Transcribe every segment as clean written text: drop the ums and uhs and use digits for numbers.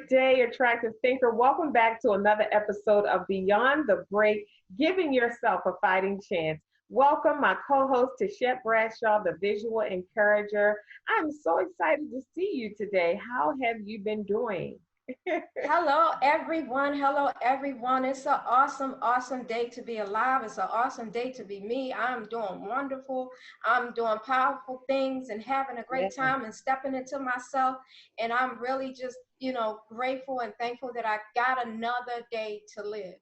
Good day, attractive thinker. Welcome back to another episode of Beyond the Break, giving yourself a fighting chance. Welcome, my co-host Tichet Bradshaw, the visual encourager. I'm so excited to see you today. How have you been doing? Hello, everyone. Hello, everyone. It's an awesome, awesome day to be alive. It's an awesome day to be me. I'm doing wonderful. I'm doing powerful things and having a Yeah, great time and stepping into myself. And I'm really just, grateful and thankful that I got another day to live.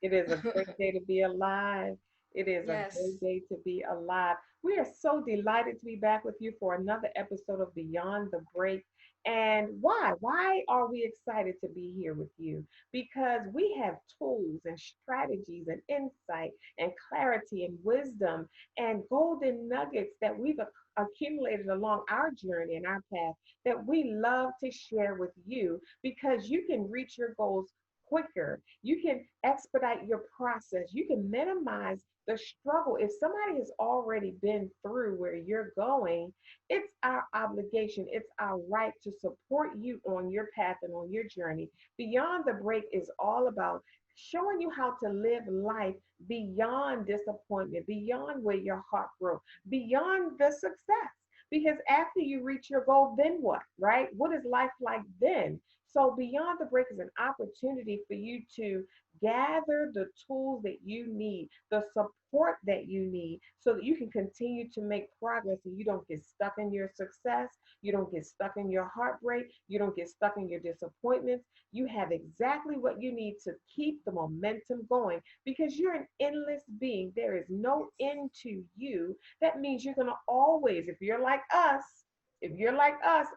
it is a great day to be alive. It is a great Yes. day to be alive. We are so delighted to be back with you for another episode of Beyond the Break. And why? Why are we excited to be here with you? Because we have tools and strategies and insight and clarity and wisdom and golden nuggets that we've accumulated along our journey and our path that we love to share with you because you can reach your goals quicker. You can expedite your process. You can minimize the struggle. If somebody has already been through where you're going, it's our obligation, it's our right to support you on your path and on your journey. Beyond the Break is all about showing you how to live life beyond disappointment, beyond where your heart broke, beyond the success. Because after you reach your goal, then what, right? What is life like then? So, Beyond the Break is an opportunity for you to gather the tools that you need, the support that you need, so that you can continue to make progress and you don't get stuck in your success. You don't get stuck in your heartbreak. You don't get stuck in your disappointments. You have exactly what you need to keep the momentum going because you're an endless being. There is no end to you. That means you're going to always, if you're like us,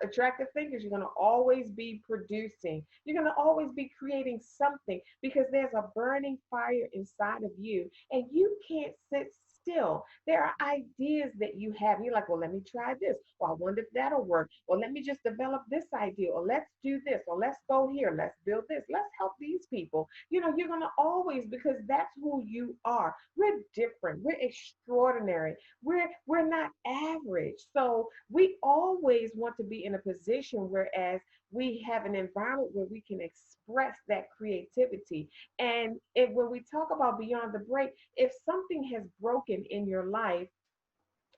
attractive thinkers, you're going to always be producing. You're going to always be creating something because there's a burning fire inside of you and you can't sit still. There are ideas that you have. You're like, well, let me try this. Or I wonder if that'll work. Or let me just develop this idea. Or let's do this. Or let's go here. Let's build this. Let's help these people. You're going to always, because that's who you are. We're different. We're extraordinary. We're not average. So we always want to be in a position whereas we have an environment where we can express that creativity. And when we talk about Beyond the Break, if something has broken in your life,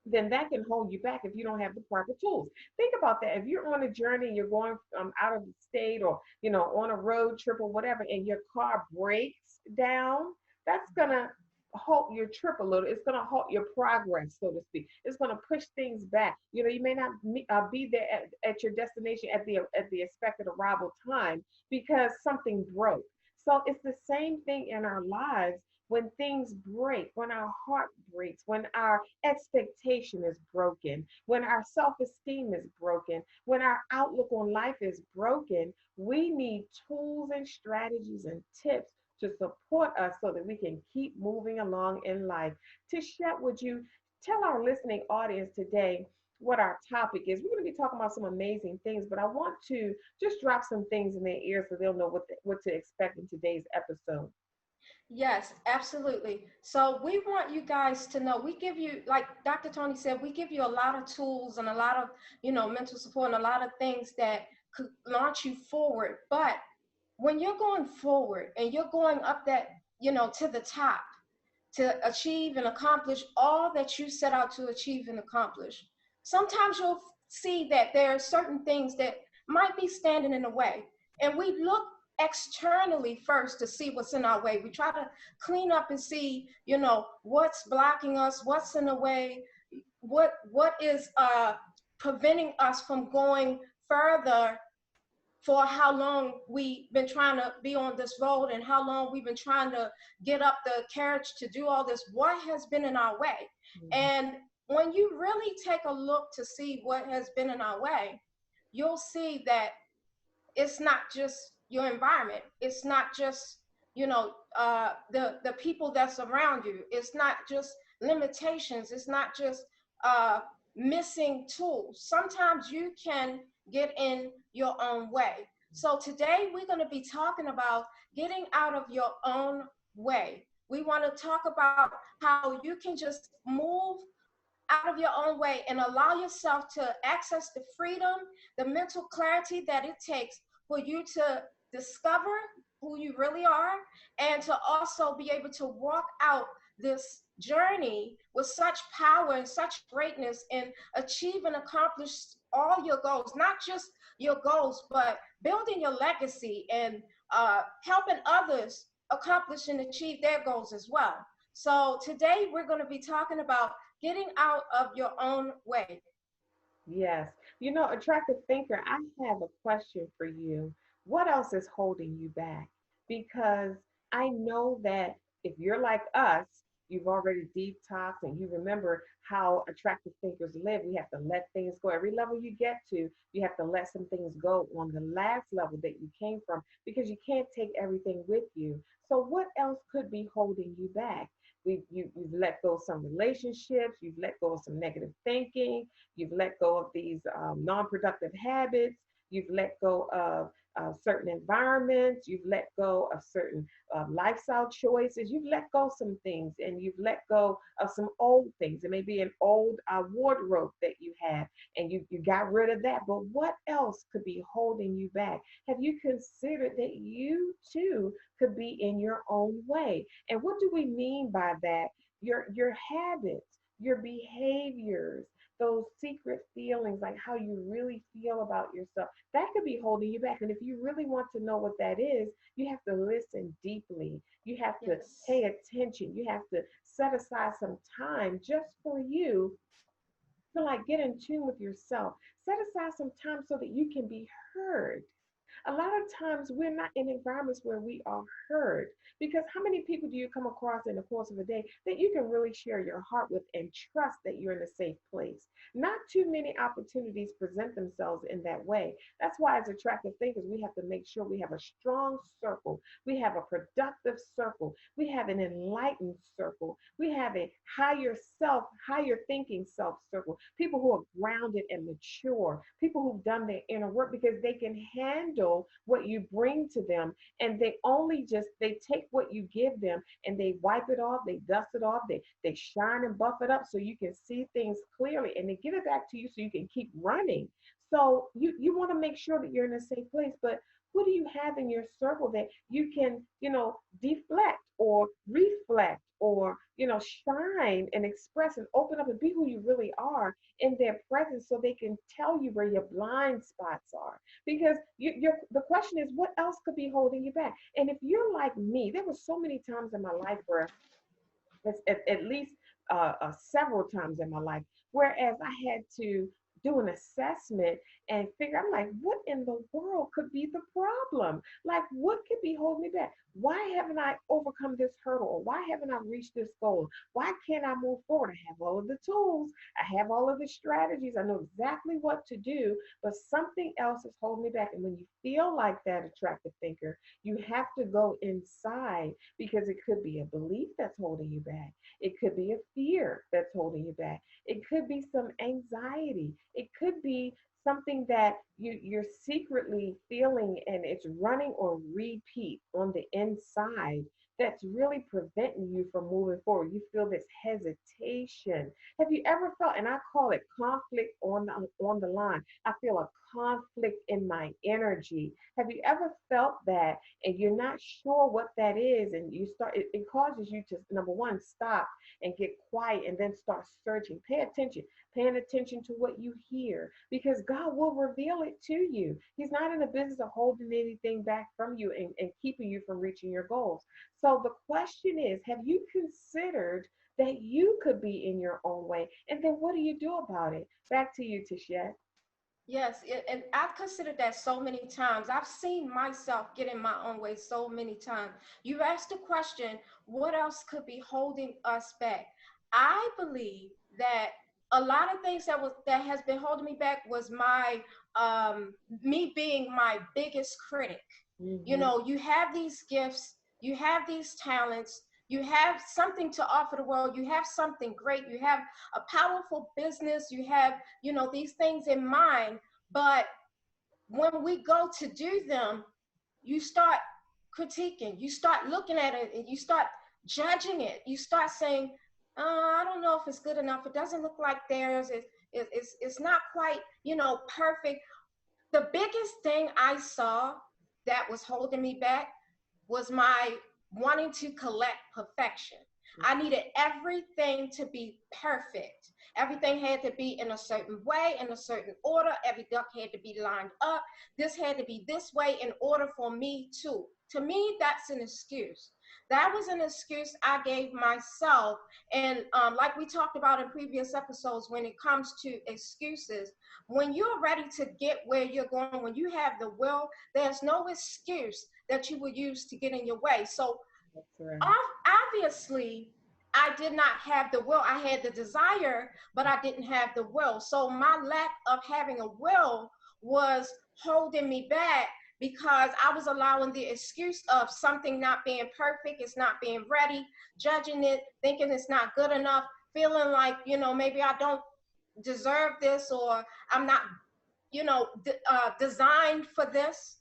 then that can hold you back if you don't have the proper tools. Think about that. If you're on a journey, you're going out of the state or on a road trip or whatever, and your car breaks down, that's gonna halt your trip a little. It's gonna halt your progress, so to speak. It's gonna push things back. You may not be there at your destination at the expected arrival time because something broke. So it's the same thing in our lives when things break, when our heart breaks, when our expectation is broken, when our self esteem is broken, when our outlook on life is broken, we need tools and strategies and tips to support us so that we can keep moving along in life. Tisha, would you tell our listening audience today what our topic is? We're going to be talking about some amazing things, but I want to just drop some things in their ears so they'll know what to expect in today's episode. Yes, absolutely. So we want you guys to know we give you, like Dr. Tony said, we give you a lot of tools and a lot of, mental support and a lot of things that could launch you forward. But when you're going forward and you're going up that, to the top to achieve and accomplish all that you set out to achieve and accomplish, sometimes you'll see that there are certain things that might be standing in the way. And we look externally first to see what's in our way. We try to clean up and see, what's blocking us, what's in the way, what is preventing us from going further for how long we've been trying to be on this road and how long we've been trying to get up the courage to do all this. What has been in our way? Mhm. And when you really take a look to see what has been in our way, you'll see that it's not just your environment. It's not just, the people that's around you. It's not just limitations. It's not just uh, missing tools. Sometimes you can get in your own way. So today we're going to be talking about getting out of your own way. We want to talk about how you can just move out of your own way and allow yourself to access the freedom, the mental clarity that it takes for you to discover who you really are, and to also be able to walk out this journey with such power and such greatness, and achieve and accomplish all your goals, not just your goals, but building your legacy, and helping others accomplish and achieve their goals as well. So today we're going to be talking about getting out of your own way. Yes. Attractive thinker, I have a question for you. What else is holding you back? Because I know that if you're like us, you've already detoxed and you remember how attractive thinkers live. We have to let things go. Every level you get to, you have to let some things go on the last level that you came from because you can't take everything with you. So, what else could be holding you back? You've let go of some relationships, you've let go of some negative thinking, you've let go of these non-productive habits. You've let go of certain environments. You've let go of certain lifestyle choices. You've let go of some things, and you've let go of some old things. It may be an old wardrobe that you have, and you got rid of that. But what else could be holding you back? Have you considered that you too could be in your own way? And what do we mean by that? Your habits, your behaviors, those secret feelings, like how you really feel about yourself, that could be holding you back. And if you really want to know what that is, you have to listen deeply. You have to Yes. pay attention. You have to set aside some time just for you to like get in tune with yourself. Set aside some time so that you can be heard. A lot of times we're not in environments where we are heard, because how many people do you come across in the course of a day that you can really share your heart with and trust that you're in a safe place? Not too many opportunities present themselves in that way. That's why, as attractive thinkers, we have to make sure we have a strong circle, we have a productive circle, we have an enlightened circle, we have a higher self, higher thinking self circle, people who are grounded and mature, people who've done their inner work, because they can handle what you bring to them, and they take what you give them and they wipe it off, they dust it off, they shine and buff it up so you can see things clearly, and they give it back to you so you can keep running. So you want to make sure that you're in a safe place. But who do you have in your circle that you can, deflect or reflect or, shine and express and open up and be who you really are in their presence, so they can tell you where your blind spots are? Because the question is, what else could be holding you back? And if you're like me, there were so many times in my life where at least several times in my life, whereas I had to do an assessment and figure, I'm like, what in the world could be the problem? Like, what could be holding me back? Why haven't I overcome this hurdle? Or why haven't I reached this goal? Why can't I move forward? I have all of the tools, I have all of the strategies, I know exactly what to do, but something else is holding me back. And when you feel like that, attractive thinker, you have to go inside, because it could be a belief that's holding you back. It could be a fear that's holding you back. It could be some anxiety. It could be something that you're secretly feeling and it's running on repeat on the inside, that's really preventing you from moving forward. You feel this hesitation. Have you ever felt, and I call it conflict on the line? I feel a conflict in my energy. Have you ever felt that and you're not sure what that is, and it causes you to, number one, stop and get quiet and then start searching. Pay attention, paying attention to what you hear, because God will reveal it to you. He's not in the business of holding anything back from you and keeping you from reaching your goals. So the question is, have you considered that you could be in your own way? And then what do you do about it? Back to you, Tichet. Yes, and I've considered that so many times. I've seen myself get in my own way so many times. You asked the question, what else could be holding us back? I believe that a lot of things that has been holding me back was my me being my biggest critic. You Mm-hmm. know, you have these gifts, you have these talents, you have something to offer the world, you have something great, you have a powerful business, you have, these things in mind. But when we go to do them, you start critiquing, you start looking at it, and you start judging it. You start saying, I don't know if it's good enough. It doesn't look like theirs. It's not quite, perfect. the biggest thing I saw that was holding me back was my wanting to collect perfection. I needed everything to be perfect. Everything had to be in a certain way, in a certain order. Every duck had to be lined up. This had to be this way in order for me to. To me, that's an excuse. That was an excuse I gave myself. And like we talked about in previous episodes, when it comes to excuses, when you're ready to get where you're going, when you have the will, there's no excuse that you would use to get in your way. So That's right. obviously, I did not have the will. I had the desire, but I didn't have the will. So my lack of having a will was holding me back because I was allowing the excuse of something not being perfect, it's not being ready, judging it, thinking it's not good enough, feeling like, maybe I don't deserve this, or I'm not, designed for this.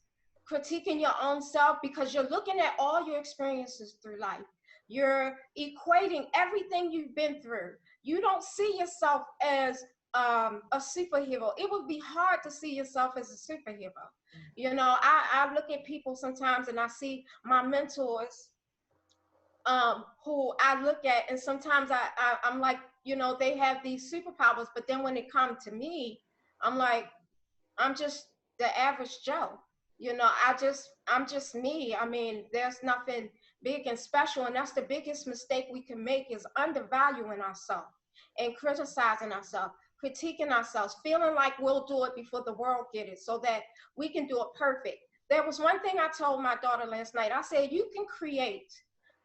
Critiquing your own self because you're looking at all your experiences through life. You're equating everything you've been through. You don't see yourself as a superhero. It would be hard to see yourself as a superhero. I look at people sometimes and I see my mentors, who I look at, and sometimes I'm like, they have these superpowers, but then when it comes to me, I'm like, I'm just the average Joe. I'm just me. I mean, there's nothing big and special. And that's the biggest mistake we can make, is undervaluing ourselves and criticizing ourselves, critiquing ourselves, feeling like we'll do it before the world get it so that we can do it perfect. There was one thing I told my daughter last night. I said, you can create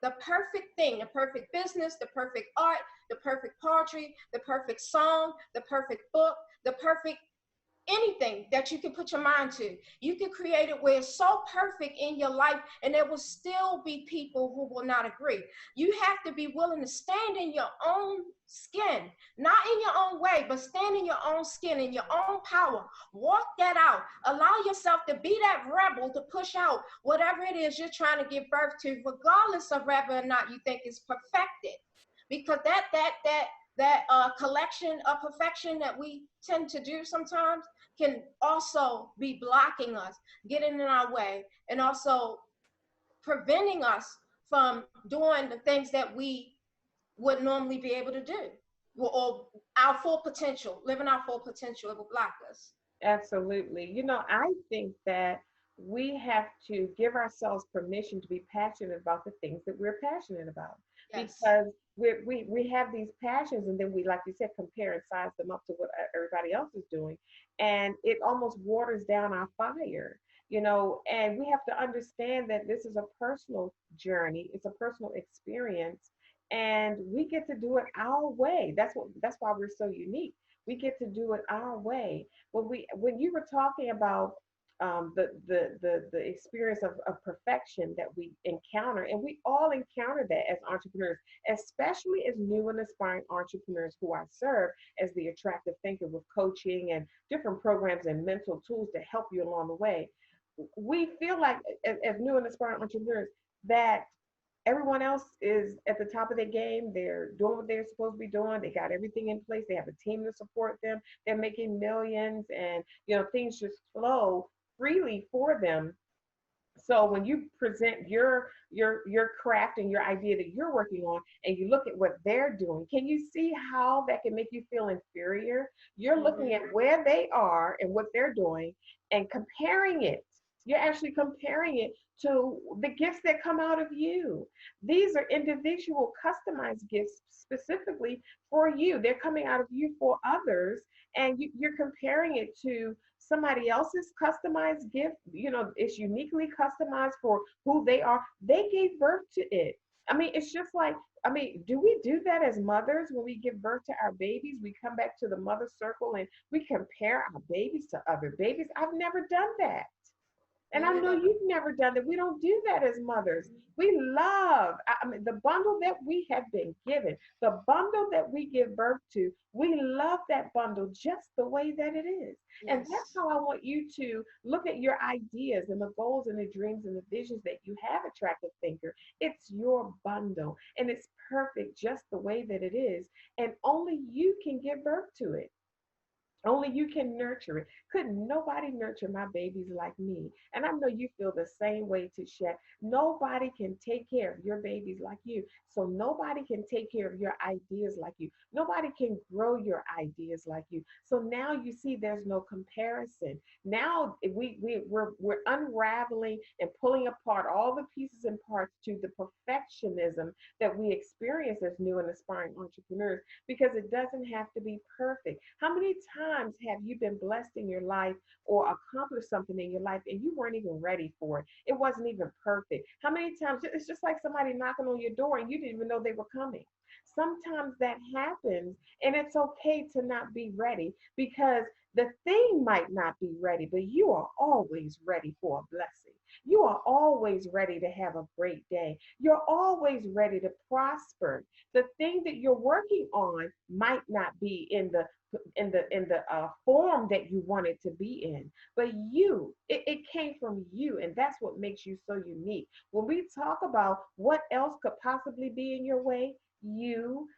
the perfect thing, the perfect business, the perfect art, the perfect poetry, the perfect song, the perfect book, the perfect anything that you can put your mind to. You can create it where it's so perfect in your life, and there will still be people who will not agree. You have to be willing to stand in your own skin, not in your own way, but stand in your own skin, in your own power. Walk that out. Allow yourself to be that rebel to push out whatever it is you're trying to give birth to, regardless of whether or not you think it's perfected. Because that collection of perfection that we tend to do sometimes can also be blocking us, getting in our way, and also preventing us from doing the things that we would normally be able to do, or our full potential, living our full potential. It will block us. Absolutely. I think that we have to give ourselves permission to be passionate about the things that we're passionate about, Yes. because we have these passions, and then we, like you said, compare and size them up to what everybody else is doing. And it almost waters down our fire, and we have to understand that this is a personal journey, it's a personal experience, and we get to do it our way. That's why we're so unique. We get to do it our way. When you were talking about the experience of perfection that we encounter, and we all encounter that as entrepreneurs, especially as new and aspiring entrepreneurs who I serve as the attractive thinker with coaching and different programs and mental tools to help you along the way. We feel like, as new and aspiring entrepreneurs, that everyone else is at the top of their game. They're doing what they're supposed to be doing. They got everything in place. They have a team to support them. They're making millions, and things just flow freely for them. So when you present your craft and your idea that you're working on, and you look at what they're doing, can you see how that can make you feel inferior? You're looking Mm-hmm. at where they are and what they're doing, and comparing it. You're actually comparing it to the gifts that come out of you. These are individual, customized gifts specifically for you. They're coming out of you for others, and you're comparing it to somebody else's customized gift. It's uniquely customized for who they are. They gave birth to it. I mean, it's just like, do we do that as mothers when we give birth to our babies? We come back to the mother circle and we compare our babies to other babies. I've never done that. And Me I know neither. you've never done that. We don't do that as mothers. We love, I mean, the bundle that we have been given, the bundle that we give birth to, we love that bundle just the way that it is. And that's Yes. how I want you to look at your ideas and the goals and the dreams and the visions that you have, attractive thinker. It's your bundle, and it's perfect just the way that it is. And only you can give birth to it. Only you can nurture it. Couldn't nobody nurture my babies like me. And I know you feel the same way, Tisha. Nobody can take care of your babies like you. So nobody can take care of your ideas like you. Nobody can grow your ideas like you. So now you see there's no comparison. Now we're unraveling and pulling apart all the pieces and parts to the perfectionism that we experience as new and aspiring entrepreneurs, because it doesn't have to be perfect. How many times have you been blessed in your life or accomplished something in your life and you weren't even ready for it? It wasn't even perfect. How many times it's just like somebody knocking on your door and you didn't even know they were coming? Sometimes that happens, and it's okay to not be ready, because the thing might not be ready, but you are always ready for a blessing. You are always ready to have a great day. You're always ready to prosper. The thing that you're working on might not be in the form that you want it to be in, but it came from you, and that's what makes you so unique. When we talk about what else could possibly be in your way,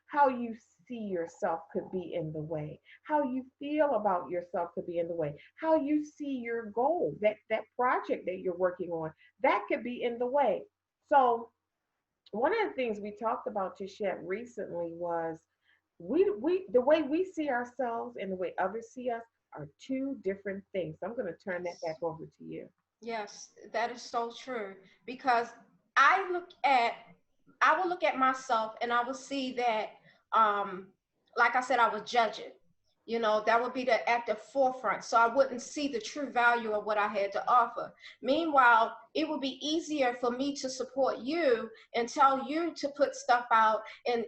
how you see yourself could be in the way, how you feel about yourself could be in the way, how you see your goal, that project that you're working on, that could be in the way. So one of the things we talked about, Tichette, recently was we the way we see ourselves and the way others see us are two different things. So I'm going to turn that back Yes. over to you. Yes, that is so true. Because I look at, I will look at myself and I will see that, um, like I said, I would judge it. You know, that would be the at the forefront. So I wouldn't see the true value of what I had to offer. Meanwhile, it would be easier for me to support you and tell you to put stuff out and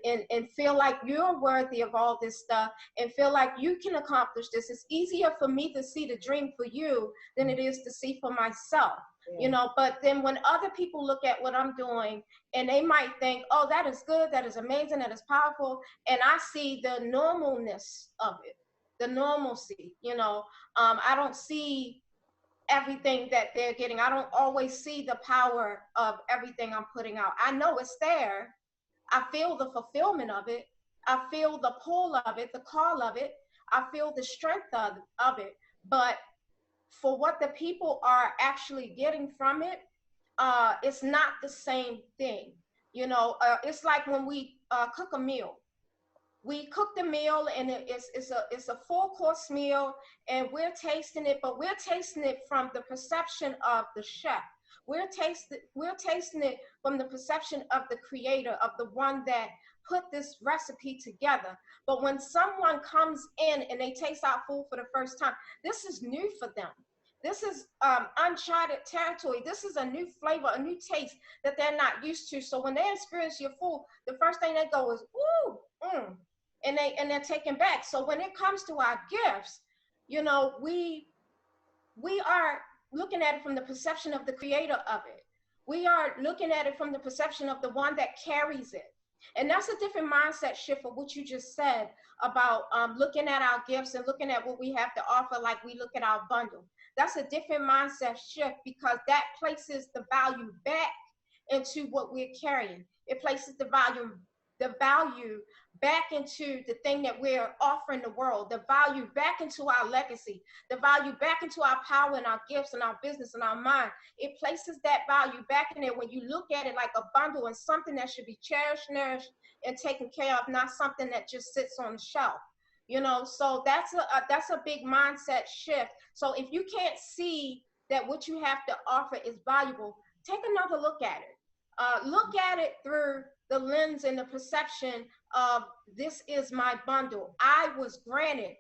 feel like you're worthy of all this stuff and feel like you can accomplish this. It's easier for me to see the dream for you than it is to see for myself. You Yeah, know, but then when other people look at what I'm doing and they might think, oh, that is good, that is amazing, that is powerful, and I see the normalness of it, the normalcy, you know, I don't see everything that they're getting. I don't always see the power of everything I'm putting out. I know it's there. I feel the fulfillment of it. I feel the pull of it, the call of it. I feel the strength of it. But for what the people are actually getting from it, it's not the same thing. You know, it's like when we cook a meal. We cook the meal and it's a full course meal, and we're tasting it, but we're tasting it from the perception of the chef. We're tasting it from the perception of the creator, of the one that put this recipe together. But when someone comes in and they taste our food for the first time, this is new for them. This is uncharted territory. This is a new flavor, a new taste that they're not used to. So when they experience your food, the first thing they go is, ooh, and they're taken back. So when it comes to our gifts, you know, we are looking at it from the perception of the creator of it. We are looking at it from the perception of the one that carries it. And that's a different mindset shift of what you just said about looking at our gifts and looking at what we have to offer, like we look at our bundle. That's a different mindset shift, because that places the value back into what we're carrying. It places the value back into the thing that we're offering the world, the value back into our legacy, the value back into our power and our gifts and our business and our mind. It places that value back in there when you look at it like a bundle and something that should be cherished, nourished, and taken care of, not something that just sits on the shelf. You know, so that's a big mindset shift. So if you can't see that what you have to offer is valuable, take another look at it. Look at it through the lens and the perception of, this is my bundle. I was granted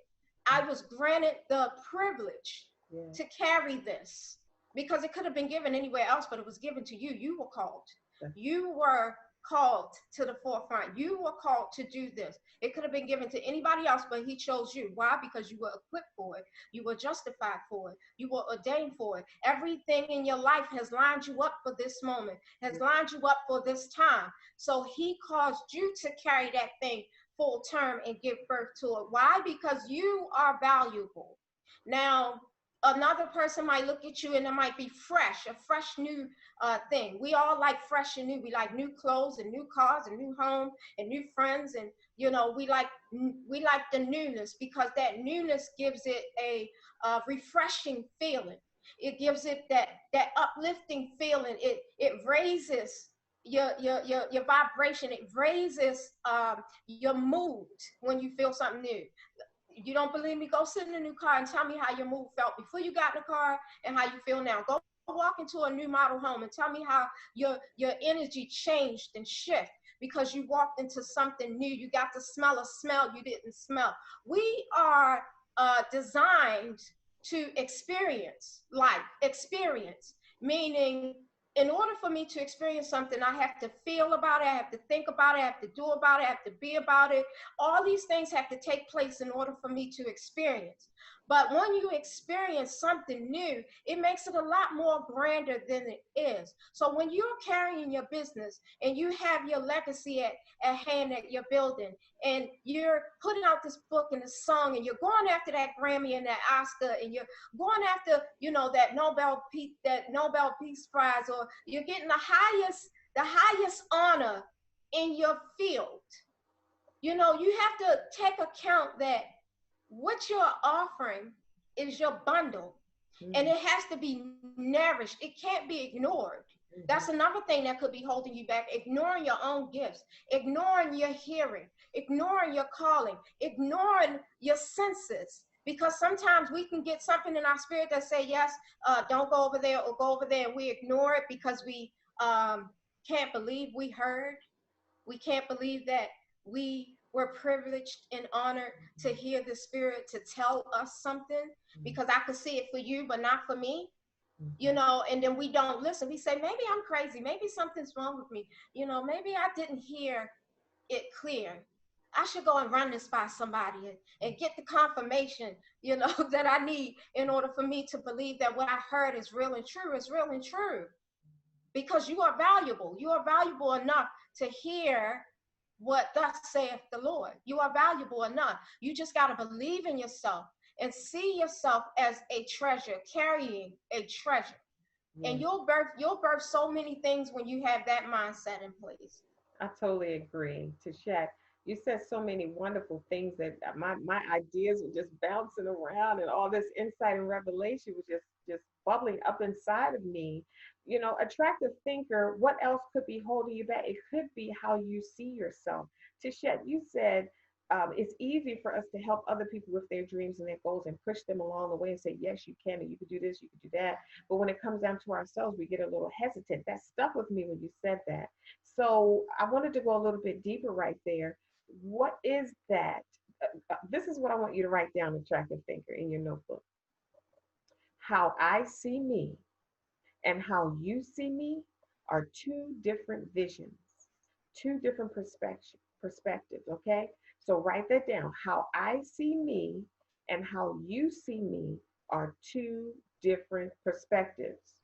the privilege yeah, to carry this, because it could have been given anywhere else, but it was given to you. You were called. that's You were called to the forefront. You were called to do this. It could have been given to anybody else, but he chose you. Why? Because you were equipped for it. You were justified for it. You were ordained for it. Everything in your life has lined you up for this moment, has lined you up for this time. So he caused you to carry that thing full term and give birth to it. Why? Because you are valuable. Now, Another person might look at you and it might be fresh, a fresh new thing. We all like fresh and new. We like new clothes and new cars and new home and new friends, and we like the newness, because that newness gives it a refreshing feeling. It gives it that uplifting feeling. It raises your vibration. It raises your mood when you feel something new. You don't believe me? Go sit in a new car and tell me how your mood felt before you got in the car and how you feel now. Go walk into a new model home and tell me how your energy changed and shift because you walked into something new. You got to smell a smell you didn't smell. We are designed to experience, meaning in order for me to experience something, I have to feel about it, I have to think about it, I have to do about it, I have to be about it. All these things have to take place in order for me to experience. But when you experience something new, it makes it a lot more grander than it is. So when you're carrying your business and you have your legacy at hand that you're building, and you're putting out this book and this song, and you're going after that Grammy and that Oscar, and you're going after, that Nobel Peace Prize, or you're getting the highest honor in your field. You have to take account that what you're offering is your bundle, and it has to be nourished. It can't be ignored. That's another thing that could be holding you back: ignoring your own gifts, ignoring your hearing, ignoring your calling, ignoring your senses. Because sometimes we can get something in our spirit that say, yes, don't go over there or go over there, and we ignore it because we can't believe we heard. We can't believe that we were privileged and honored to hear the Spirit to tell us something, because I could see it for you, but not for me. And then we don't listen. We say, maybe I'm crazy. Maybe something's wrong with me. Maybe I didn't hear it clear. I should go and run this by somebody and get the confirmation, that I need in order for me to believe that what I heard is real and true, is real and true. Because you are valuable. You are valuable enough to hear what thus saith the Lord. You are valuable enough. You just got to believe in yourself and see yourself as a treasure, carrying a treasure. And you'll birth so many things when you have that mindset in place. I totally agree. Tichet, you said so many wonderful things that my ideas were just bouncing around, and all this insight and revelation was just bubbling up inside of me. Attractive thinker, what else could be holding you back? It could be how you see yourself. Tichet, you said it's easy for us to help other people with their dreams and their goals and push them along the way and say, yes, you can, and you can do this, you can do that. But when it comes down to ourselves, we get a little hesitant. That stuck with me when you said that. So I wanted to go a little bit deeper right there. What is that? This is what I want you to write down, attractive thinker, in your notebook. How I see me and how you see me are two different visions, two different perspectives, okay? So write that down. How I see me and how you see me are two different perspectives,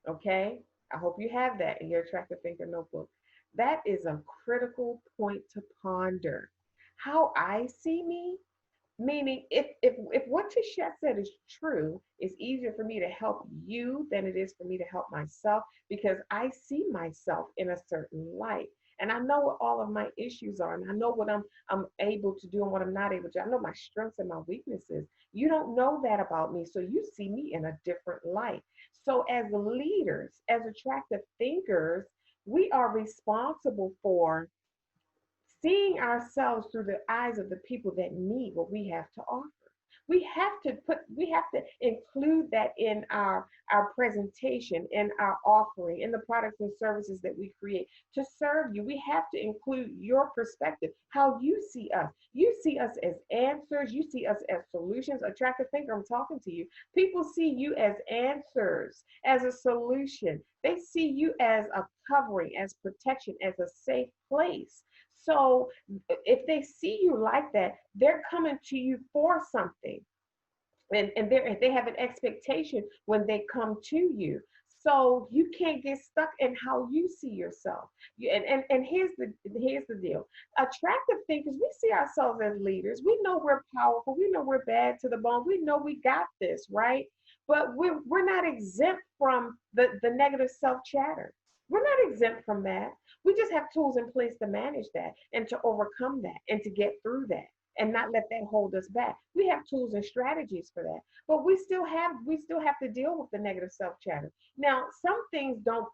okay? I hope you have that in your attractive thinker notebook. That is a critical point to ponder. How I see me, meaning if what Tichet said is true, it's easier for me to help you than it is for me to help myself, because I see myself in a certain light. And I know what all of my issues are, and I know what I'm able to do and what I'm not able to. I know my strengths and my weaknesses. You don't know that about me, so you see me in a different light. So as leaders, as attractive thinkers, we are responsible for seeing ourselves through the eyes of the people that need what we have to offer. We have to include that in our presentation, in our offering, in the products and services that we create to serve you. We have to include your perspective, how you see us. You see us as answers, you see us as solutions. Attractive thinker, I'm talking to you. People see you as answers, as a solution. They see you as a covering, as protection, as a safe place. So if they see you like that, they're coming to you for something. And they have an expectation when they come to you. So you can't get stuck in how you see yourself. And here's the deal. Attractive thinkers, we see ourselves as leaders. We know we're powerful. We know we're bad to the bone. We know we got this, right? But we're not exempt from the negative self chatter. We're not exempt from that. We just have tools in place to manage that and to overcome that and to get through that and not let that hold us back. We have tools and strategies for that, but we still have to deal with the negative self chatter. Now, some things don't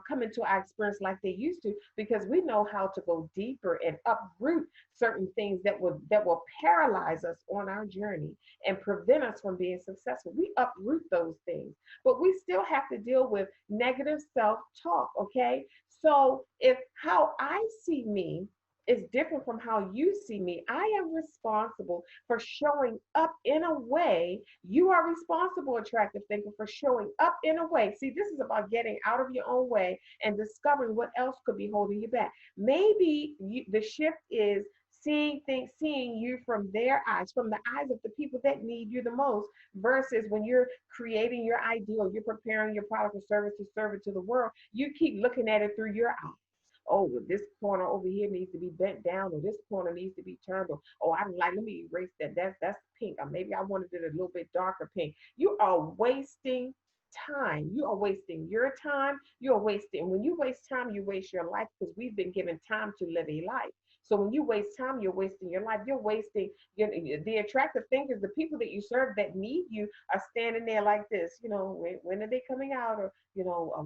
come into our experience like they used to because we know how to go deeper and uproot certain things that will paralyze us on our journey and prevent us from being successful. We uproot those things, but we still have to deal with negative self talk. Okay, so if how I see me is different from how you see me, I am responsible for showing up in a way. You are responsible, attractive thinker, for showing up in a way. See, this is about getting out of your own way and discovering what else could be holding you back. Maybe the shift is seeing you from their eyes, from the eyes of the people that need you the most, versus when you're creating your ideal, you're preparing your product or service to serve it to the world, you keep looking at it through your eyes. Oh, well, this corner over here needs to be bent down, or this corner needs to be turned, or oh, I don't like. Let me erase that. That's pink. Or maybe I wanted it a little bit darker pink. You are wasting time. You are wasting your time. You are wasting. When you waste time, you waste your life because we've been given time to live a life. So when you waste time, you're wasting your life. You're wasting the attractive thinkers, the people that you serve that need you are standing there like this. When are they coming out, or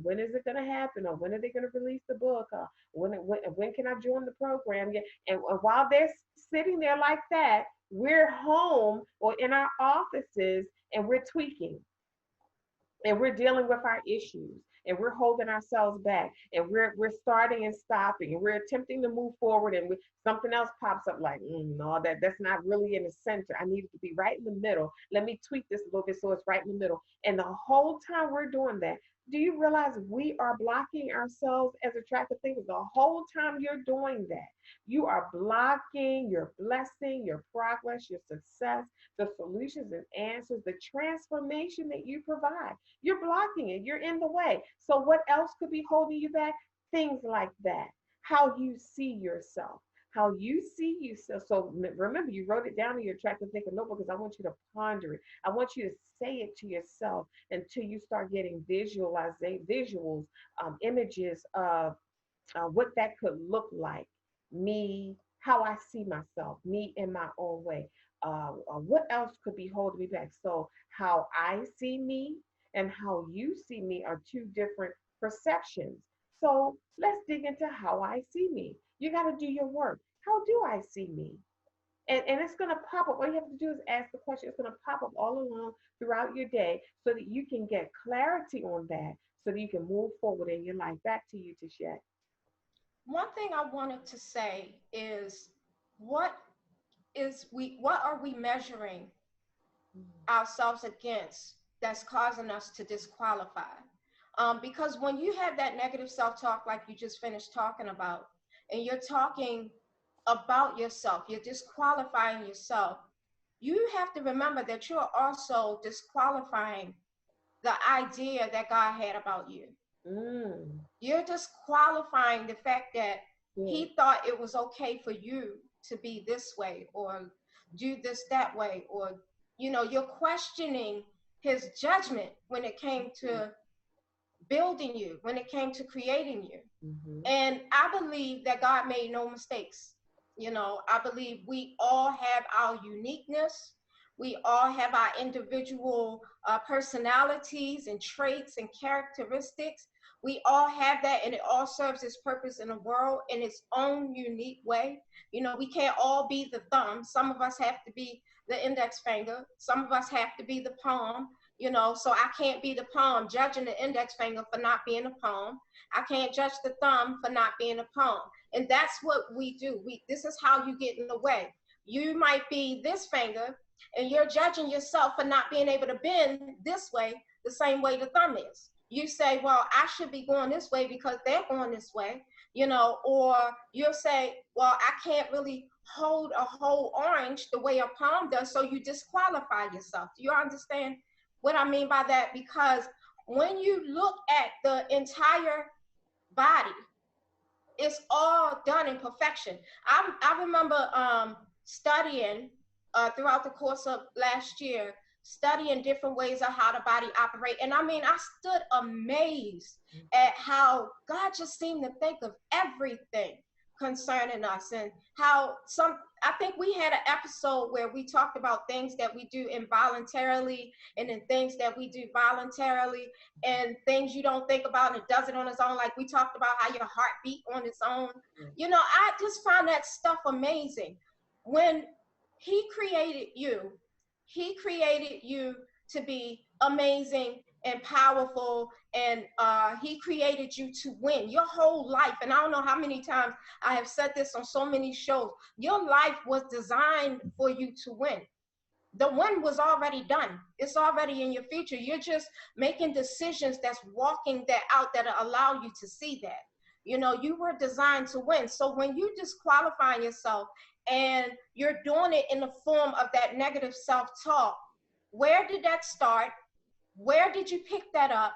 when is it going to happen, or when are they going to release the book, or when can I join the program? Yeah, and while they're sitting there like that, we're home or in our offices and we're tweaking and we're dealing with our issues and we're holding ourselves back and we're starting and stopping and we're attempting to move forward and something else pops up like no, that's not really in the center. I need it to be right in the middle. Let me tweak this a little bit so it's right in the middle. And the whole time we're doing that, do you realize we are blocking ourselves as attractive thinkers? The whole time you're doing that, you are blocking your blessing, your progress, your success, the solutions and answers, the transformation that you provide. You're blocking it. You're in the way. So what else could be holding you back? Things like that. How you see yourself. How you see yourself. So remember, you wrote it down in your attractive thinker notebook because I want you to ponder it. I want you to say it to yourself until you start getting visuals, images of what that could look like. Me, how I see myself, me in my own way. What else could be holding me back? So, how I see me and how you see me are two different perceptions. So, let's dig into how I see me. You got to do your work. How do I see me? And it's going to pop up. All you have to do is ask the question. It's going to pop up all along throughout your day so that you can get clarity on that so that you can move forward in your life. Back to you, Tichet. One thing I wanted to say is what what are we measuring ourselves against that's causing us to disqualify? Because when you have that negative self-talk, like you just finished talking about, and you're talking about yourself, you're disqualifying yourself, you have to remember that you're also disqualifying the idea that God had about you. Mm, You're disqualifying the fact that yeah. he thought it was okay for you to be this way or do this that way, or you're questioning his judgment when it came to building you, when it came to creating you. Mm-hmm. And I believe that God made no mistakes. I believe we all have our uniqueness. We all have our individual personalities and traits and characteristics. We all have that, and it all serves its purpose in the world in its own unique way. We can't all be the thumb. Some of us have to be the index finger. Some of us have to be the palm. So I can't be the palm judging the index finger for not being a palm. I can't judge the thumb for not being a palm. And that's what we do. This is how you get in the way. You might be this finger and you're judging yourself for not being able to bend this way the same way the thumb is. You say, well, I should be going this way because they're going this way, or you'll say, well, I can't really hold a whole orange the way a palm does, so you disqualify yourself. Do you understand what I mean by that? Because when you look at the entire body, it's all done in perfection. I remember studying throughout the course of last year, studying different ways of how the body operate. And I mean, I stood amazed at how God just seemed to think of everything concerning us, and how I think we had an episode where we talked about things that we do involuntarily, and then things that we do voluntarily, and things you don't think about, and it does it on its own. Like we talked about how your heart beat on its own. You know, I just find that stuff amazing. When he created you to be amazing and powerful, and he created you to win your whole life. And I don't know how many times I have said this on so many shows. Your life was designed for you to win. The win was already done. It's already in your future. You're just making decisions that's walking that out, that allow you to see that. You know, you were designed to win. So when you disqualify yourself and you're doing it in the form of that negative self-talk, where did that start? Where did you pick that up?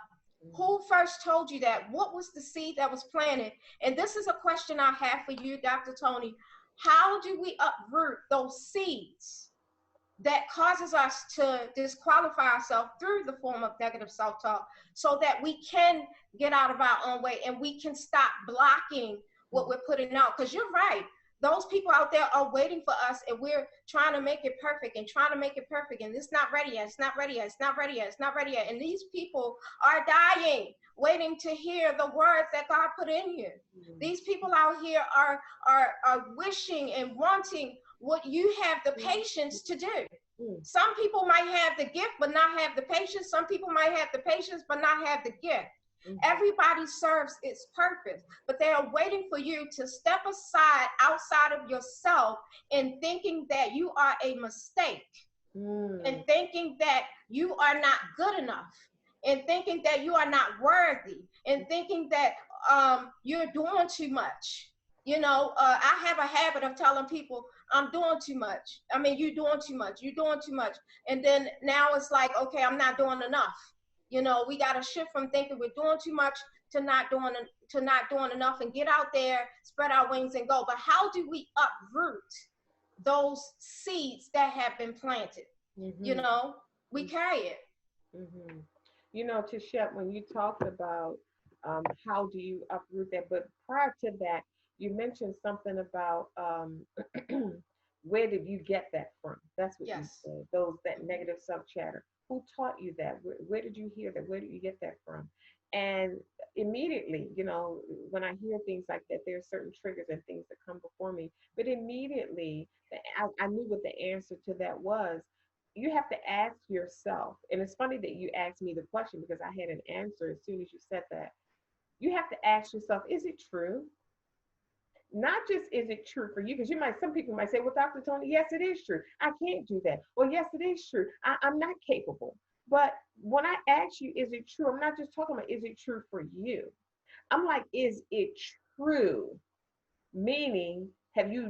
Who first told you that? What was the seed that was planted? And this is a question I have for you, Dr. Toni. How do we uproot those seeds that causes us to disqualify ourselves through the form of negative self-talk, so that we can get out of our own way and we can stop blocking what we're putting out? Because you're right. Those people out there are waiting for us, and we're trying to make it perfect and trying to make it perfect. And it's not ready yet. It's not ready yet. It's not ready yet. It's not ready yet. And these people are dying, waiting to hear the words that God put in you. These people out here are wishing and wanting what you have the patience to do. Some people might have the gift but not have the patience. Some people might have the patience but not have the gift. Everybody serves its purpose, but they are waiting for you to step aside, outside of yourself, and thinking that you are a mistake, and thinking that you are not good enough, and thinking that you are not worthy, and thinking that you're doing too much. You know, I have a habit of telling people, I'm doing too much. I mean, you're doing too much. You're doing too much. And then now it's like, okay, I'm not doing enough. You know, we got to shift from thinking we're doing too much to not doing enough, and get out there, spread our wings, and go. But how do we uproot those seeds that have been planted? You know, we carry it. You know, Tichet, when you talked about how do you uproot that, but prior to that, you mentioned something about where did you get that from? That's what you Yes. said. Those that negative self chatter. Who taught you that? Where did you hear that? Where did you get that from? And immediately, you know, when I hear things like that, there are certain triggers and things that come before me. But immediately, I knew what the answer to that was. You have to ask yourself, and it's funny that you asked me the question because I had an answer as soon as you said that. You have to ask yourself, is it true? Not just is it true for you, because some people might say, well, Dr. Toni, yes, it is true. I can't do that. Well, yes, it is true. I'm not capable. But when I ask you, is it true? I'm not just talking about, is it true for you? I'm like, is it true? Meaning, have you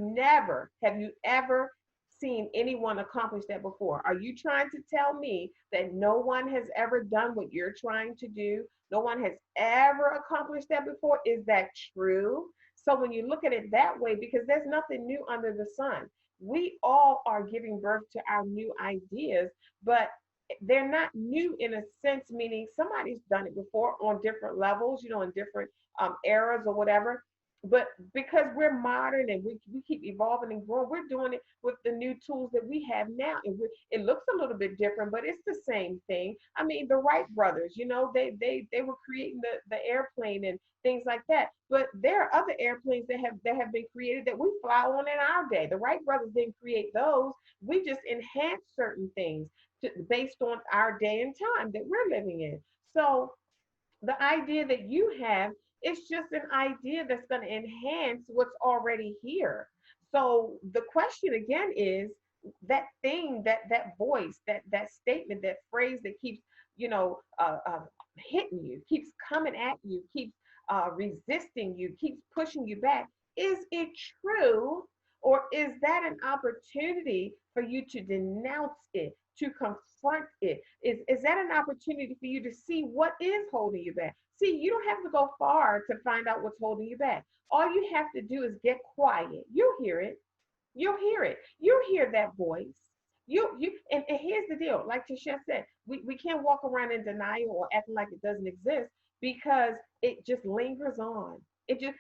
ever seen anyone accomplish that before? Are you trying to tell me that no one has ever done what you're trying to do? No one has ever accomplished that before? Is that true? So when you look at it that way, because there's nothing new under the sun, we all are giving birth to our new ideas, but they're not new in a sense, meaning somebody's done it before on different levels, you know, in different eras or whatever. But because we're modern and we keep evolving and growing, we're doing it with the new tools that we have now. And it looks a little bit different, but it's the same thing. I mean, the Wright brothers, you know, they were creating the airplane and things like that. But there are other airplanes that have been created that we fly on in our day. The Wright brothers didn't create those. We just enhanced certain things based on our day and time that we're living in. So the idea that you have, it's just an idea that's going to enhance what's already here. So the question again is that thing, that voice, that statement, that phrase that keeps, you know, hitting you, keeps coming at you, keeps resisting you, keeps pushing you back. Is it true? Or is that an opportunity for you to denounce it, to confront it? Is that an opportunity for you to see what is holding you back? See, you don't have to go far to find out what's holding you back. All you have to do is get quiet. You'll hear it. You'll hear it. You'll hear that voice. And here's the deal. Like Tisha said, we can't walk around in denial or acting like it doesn't exist because it just lingers on. It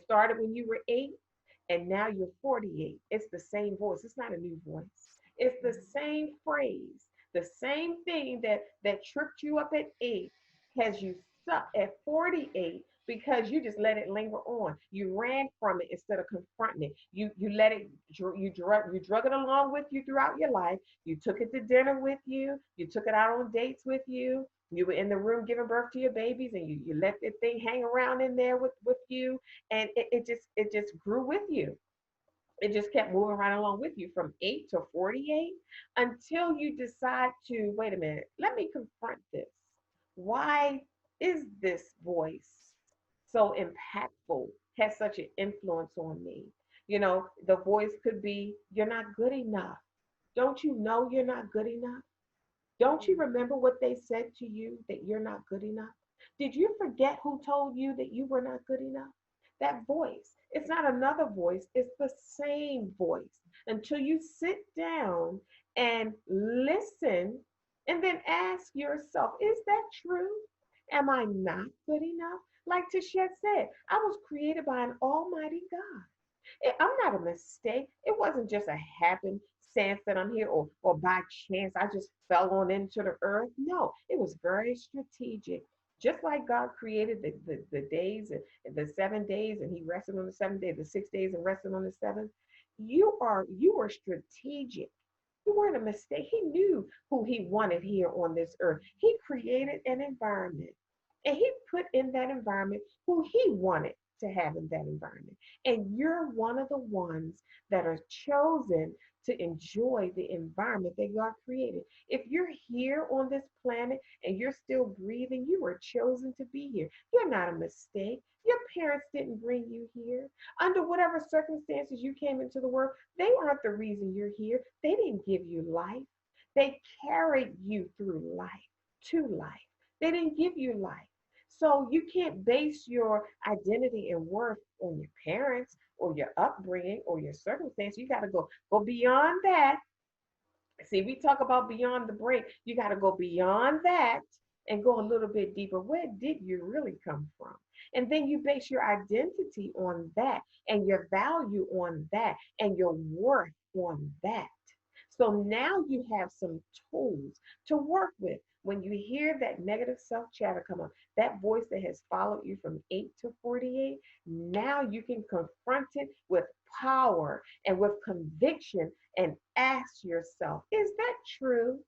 started when you were 8 and now you're 48. It's the same voice. It's not a new voice. It's the same phrase. The same thing that tripped you up at 8 has you stuck at 48 because you just let it linger on. You ran from it instead of confronting it. You let it you drug it along with you throughout your life. You took it to dinner with you. You took it out on dates with you. You were in the room giving birth to your babies, and you let that thing hang around in there with you, and it just grew with you. It just kept moving right along with you from 8 to 48 until you decide to wait a minute, let me confront this. Why is this voice so impactful, has such an influence on me? The voice could be, you're not good enough. Don't you know you're not good enough? Don't you remember what they said to you that you're not good enough? Did you forget who told you that you were not good enough? That voice. It's not another voice, it's the same voice. Until you sit down and listen and then ask yourself, is that true? Am I not good enough? Like Tachet said, I was created by an almighty God. I'm not a mistake. It wasn't just a happen chance that I'm here or by chance I just fell on into the earth. No, it was very strategic. Just like God created the days and the 7 days and he rested on the seventh day, the 6 days and rested on the seventh. You were strategic. You weren't a mistake. He knew who he wanted here on this earth. He created an environment and he put in that environment who he wanted to have in that environment. And you're one of the ones that are chosen to enjoy the environment that God created. If you're here on this planet and you're still breathing, you were chosen to be here. You're not a mistake. Your parents didn't bring you here. Under whatever circumstances you came into the world, they aren't the reason you're here. They didn't give you life. They carried you through life to life. They didn't give you life. So you can't base your identity and worth on your parents or your upbringing or your circumstance. You got to go beyond that. See, we talk about beyond the break. You got to go beyond that and go a little bit deeper. Where did you really come from? And then you base your identity on that and your value on that and your worth on that. So now you have some tools to work with. When you hear that negative self chatter come up, that voice that has followed you from 8 to 48, now you can confront it with power and with conviction and ask yourself, is that true?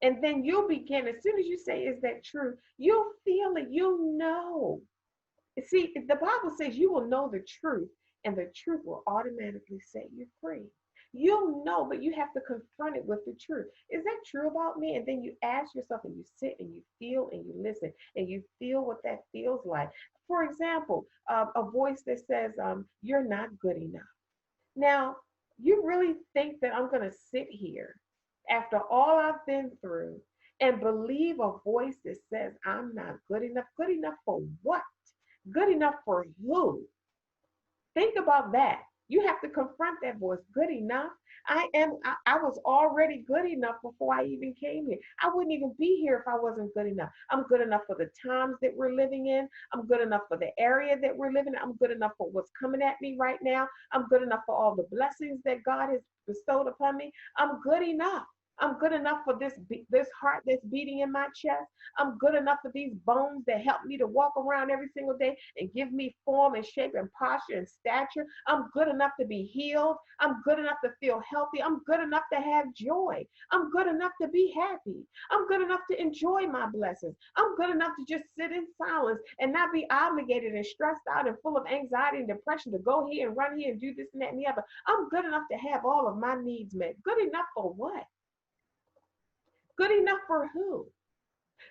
And then you'll begin, as soon as you say, is that true? You'll feel it, you'll know. See, the Bible says you will know the truth, and the truth will automatically set you free. You'll know, but you have to confront it with the truth. Is that true about me? And then you ask yourself and you sit and you feel and you listen and you feel what that feels like. For example, a voice that says, you're not good enough. Now, you really think that I'm going to sit here after all I've been through and believe a voice that says I'm not good enough? Good enough for what? Good enough for who? Think about that. You have to confront that voice. Good enough. I was already good enough before I even came here. I wouldn't even be here if I wasn't good enough. I'm good enough for the times that we're living in. I'm good enough for the area that we're living in. I'm good enough for what's coming at me right now. I'm good enough for all the blessings that God has bestowed upon me. I'm good enough. I'm good enough for this heart that's beating in my chest. I'm good enough for these bones that help me to walk around every single day and give me form and shape and posture and stature. I'm good enough to be healed. I'm good enough to feel healthy. I'm good enough to have joy. I'm good enough to be happy. I'm good enough to enjoy my blessings. I'm good enough to just sit in silence and not be obligated and stressed out and full of anxiety and depression to go here and run here and do this and that and the other. I'm good enough to have all of my needs met. Good enough for what? Good enough for who?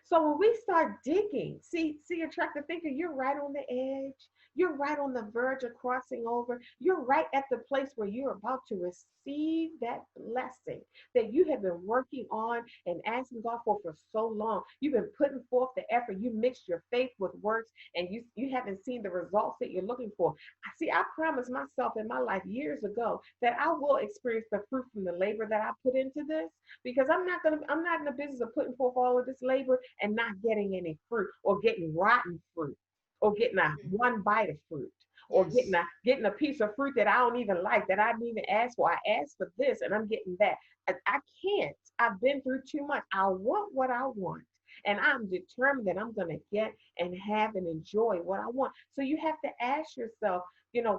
So when we start digging, see, attractive thinker, you're right on the edge. You're right on the verge of crossing over. You're right at the place where you're about to receive that blessing that you have been working on and asking God for so long. You've been putting forth the effort. You mixed your faith with works, and you haven't seen the results that you're looking for. I see. I promised myself in my life years ago that I will experience the fruit from the labor that I put into this, because I'm not in the business of putting forth all of this labor and not getting any fruit, or getting rotten fruit, or getting a Mhm. one bite of fruit, or Yes. getting a piece of fruit that I don't even like, that I didn't even ask for. I asked for this and I'm getting that. I can't. I've been through too much. I want what I want. And I'm determined that I'm going to get and have and enjoy what I want. So you have to ask yourself,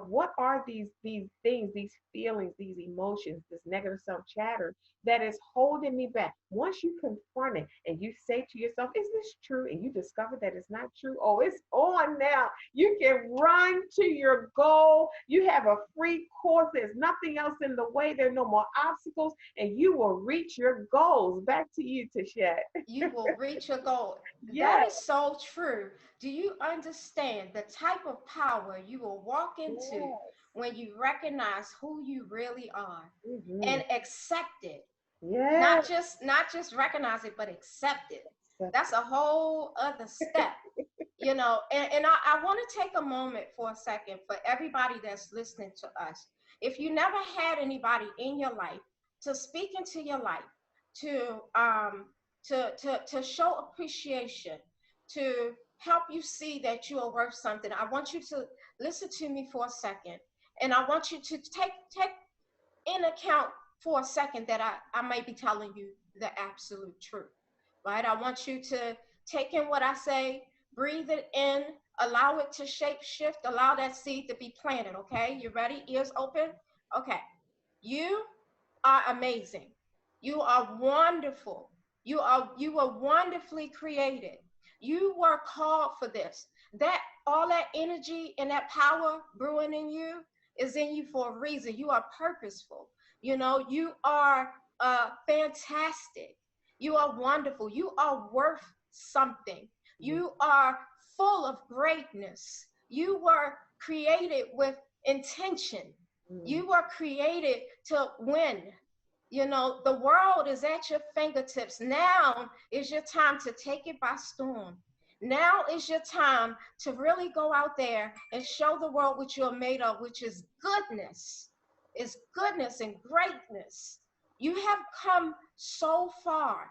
what are these things, these feelings, these emotions, this negative self chatter that is holding me back? Once you confront it and you say to yourself, is this true? And you discover that it's not true. Oh, it's on now. You can run to your goal. You have a free course. There's nothing else in the way. There are no more obstacles, and you will reach your goals. Back to you, Tichet. You will reach your goal. That Yes. is so true. Do you understand the type of power you will walk into Yes. when you recognize who you really are Mm-hmm. and accept it? Yes. Not just recognize it, but accept it. Accept That's a whole other step. And I want to take a moment for a second for everybody that's listening to us. If you never had anybody in your life to speak into your life, to to show appreciation, to help you see that you are worth something, I want you to listen to me for a second, and I want you to take in account for a second that I may be telling you the absolute truth, right? I want you to take in what I say, breathe it in, allow it to shape shift, allow that seed to be planted, okay? You ready? Ears open? Okay. You are amazing. You are wonderful. You are wonderfully created. You were called for this. That all that energy and that power brewing in you is in you for a reason. You are purposeful. You are fantastic. You are wonderful. You are worth something. it. You are full of greatness. You were created with intention. Mm-hmm. You were created to win. The world is at your fingertips. Now is your time to take it by storm. Now is your time to really go out there and show the world what you're made of, which is goodness. Is goodness and greatness. You have come so far,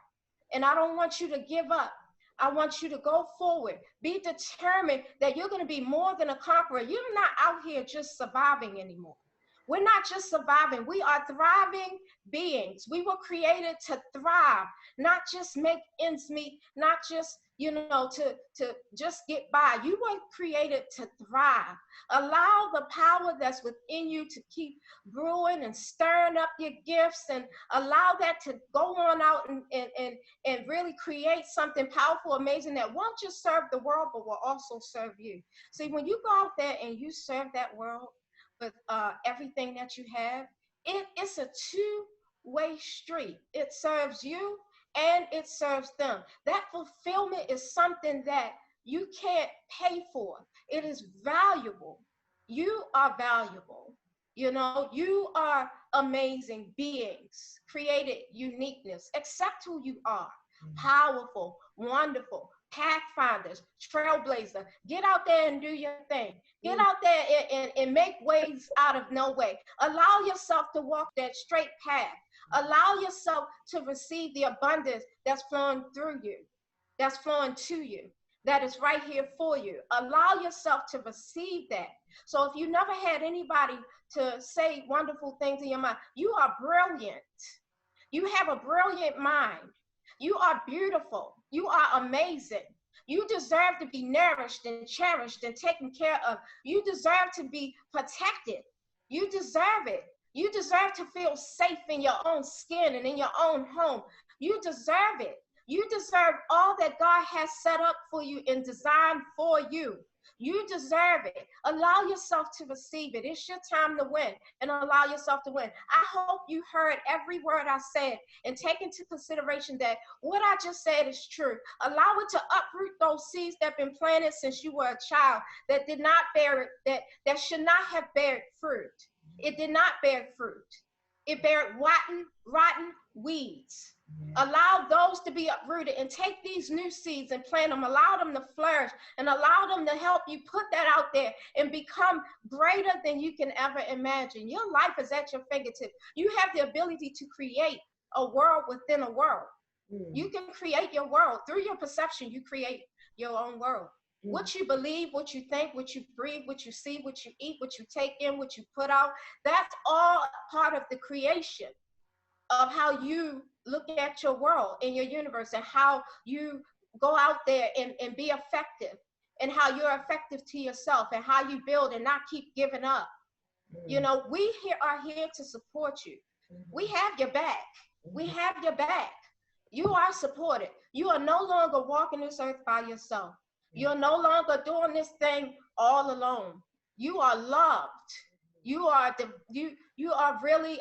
and I don't want you to give up. I want you to go forward. Be determined that you're going to be more than a conqueror. You're not out here just surviving anymore. We're not just surviving, we are thriving beings. We were created to thrive, not just make ends meet, not just, to just get by. You were created to thrive. Allow the power that's within you to keep brewing and stirring up your gifts, and allow that to go on out and really create something powerful, amazing, that won't just serve the world, but will also serve you. See, when you go out there and you serve that world, with everything that you have, it's a two-way street. It serves you and it serves them. That fulfillment is something that you can't pay for. It is valuable. You are valuable. You are amazing beings, created uniqueness. Accept who you are. Powerful, wonderful, pathfinders, trailblazer. Get out there and do your thing. Get Mm-hmm. out there and make ways out of no way. Allow yourself to walk that straight path. Allow yourself to receive the abundance that's flowing through you, that's flowing to you, that is right here for you. Allow yourself to receive that. So if you never had anybody to say wonderful things in your mind, you are brilliant. You have a brilliant mind. You are beautiful. You are amazing. You deserve to be nourished and cherished and taken care of. You deserve to be protected. You deserve it. You deserve to feel safe in your own skin and in your own home. You deserve it. You deserve all that God has set up for you and designed for you. You deserve it. Allow yourself to receive it. It's your time to win, and allow yourself to win. I hope you heard every word I said and take into consideration that what I just said is true. Allow it to uproot those seeds that have been planted since you were a child that did not bear it, that should not have bared fruit. It did not bear fruit. It bare rotten weeds. Yeah. Allow those to be uprooted and take these new seeds and plant them. Allow them to flourish and allow them to help you put that out there and become greater than you can ever imagine. Your life is at your fingertips. You have the ability to create a world within a world. You Mm. can create your world through your perception. You create your own world. Mm. What you believe, what you think, what you breathe, what you see, what you eat, what you take in, what you put out, that's all part of the creation of how you look at your world and your universe and how you go out there and be effective and how you're effective to yourself and how you build and not keep giving up. You Mm. know, we here are here to support you. We Mhm. have your back. We Mhm. have your back. You are supported. You are no longer walking this earth by yourself. Yeah. You're no longer doing this thing all alone. You are loved. You are really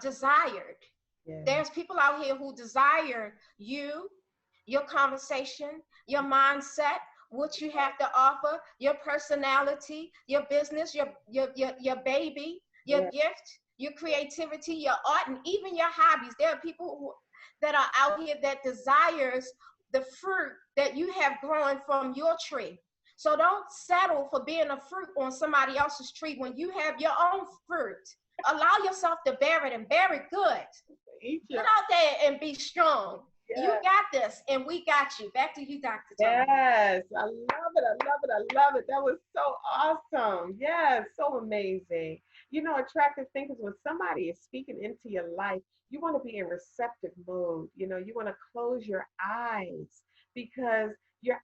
desired. Yeah. There's people out here who desire you, your conversation, your mindset, what you have to offer, your personality, your business, your baby, your Yeah. gift, your creativity, your art, and even your hobbies. There are people that are out here that desires the fruit that you have growing from your tree. So don't settle for being a fruit on somebody else's tree when you have your own fruit. Allow yourself to bear it and bear it good. Eat Get your. out there and be strong. You Yeah. got this, and we got you. Back to you, Dr. Tony. Yes, I love it. I love it. I love it. That was so awesome. Yes, so amazing. Attractive thinkers, when somebody is speaking into your life, you want to be in receptive mode. You want to close your eyes because your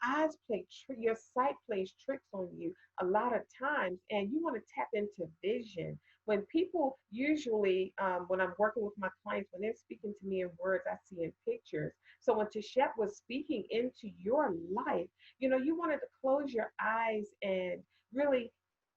your sight plays tricks on you a lot of times, and you want to tap into vision. When people usually, when I'm working with my clients, when they're speaking to me in words, I see in pictures. So when Tichet was speaking into your life, you wanted to close your eyes and really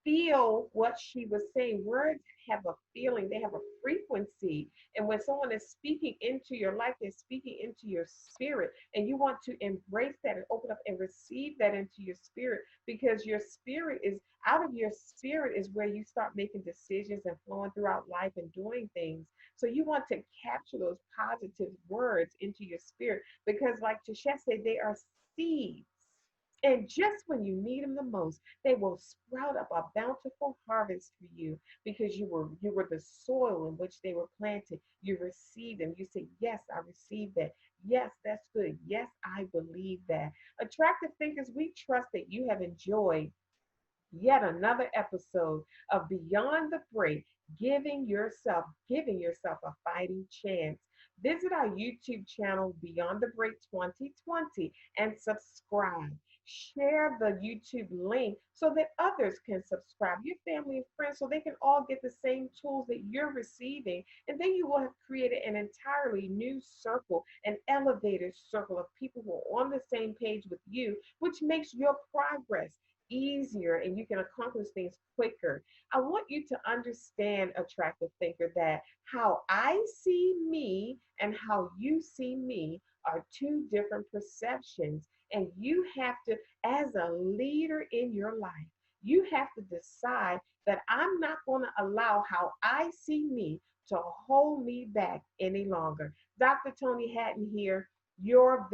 feel what she was saying. Words have a feeling, they have a frequency. And when someone is speaking into your life, they're speaking into your spirit. And you want to embrace that and open up and receive that into your spirit because your spirit is out of your spirit is where you start making decisions and flowing throughout life and doing things. So you want to capture those positive words into your spirit because, like Tasha said, they are seeds. And just when you need them the most, they will sprout up a bountiful harvest for you because you were the soil in which they were planted. You receive them. You say, "Yes, I receive that. Yes, that's good. Yes, I believe that." Attractive thinkers, we trust that you have enjoyed yet another episode of Beyond the Break, giving yourself a fighting chance. Visit our YouTube channel Beyond the Break 2020 and subscribe. Share the YouTube link so that others can subscribe, your family and friends, so they can all get the same tools that you're receiving. And then you will have created an entirely new circle, an elevated circle of people who are on the same page with you, which makes your progress easier and you can accomplish things quicker. I want you to understand, attractive thinker, that how I see me and how you see me are two different perceptions. And you have to, as a leader in your life, you have to decide that I'm not going to allow how I see me to hold me back any longer. Dr. Toni Hatton here, your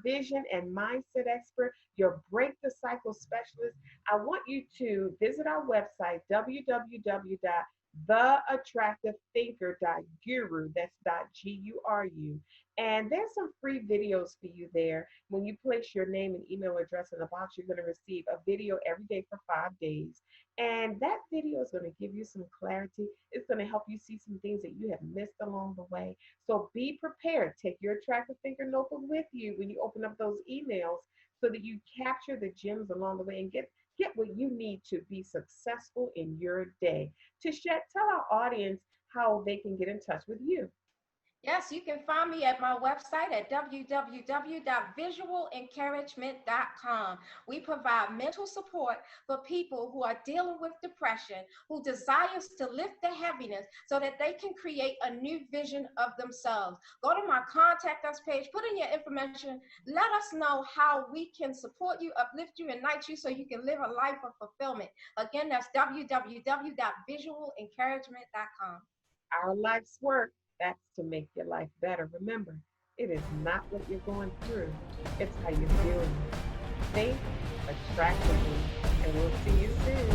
vision and mindset expert, your break the cycle specialist. I want you to visit our website, www.theattractivethinker.guru. That's .guru. And there's some free videos for you there. When you place your name and email address in the box, you're going to receive a video every day for 5 days. And that video is going to give you some clarity. It's going to help you see some things that you have missed along the way. So be prepared. Take your attractive thinker notebook with you when you open up those emails so that you capture the gems along the way and get what you need to be successful in your day. Tishette, tell our audience how they can get in touch with you. Yes, you can find me at my website at www.visualencouragement.com. We provide mental support for people who are dealing with depression, who desires to lift the heaviness so that they can create a new vision of themselves. Go to my contact us page, put in your information, let us know how we can support you, uplift you, and ignite you so you can live a life of fulfillment. Again, that's www.visualencouragement.com. Our life's work, that's to make your life better. Remember, it is not what you're going through, it's how you're doing it. Think attractively, and we'll see you soon.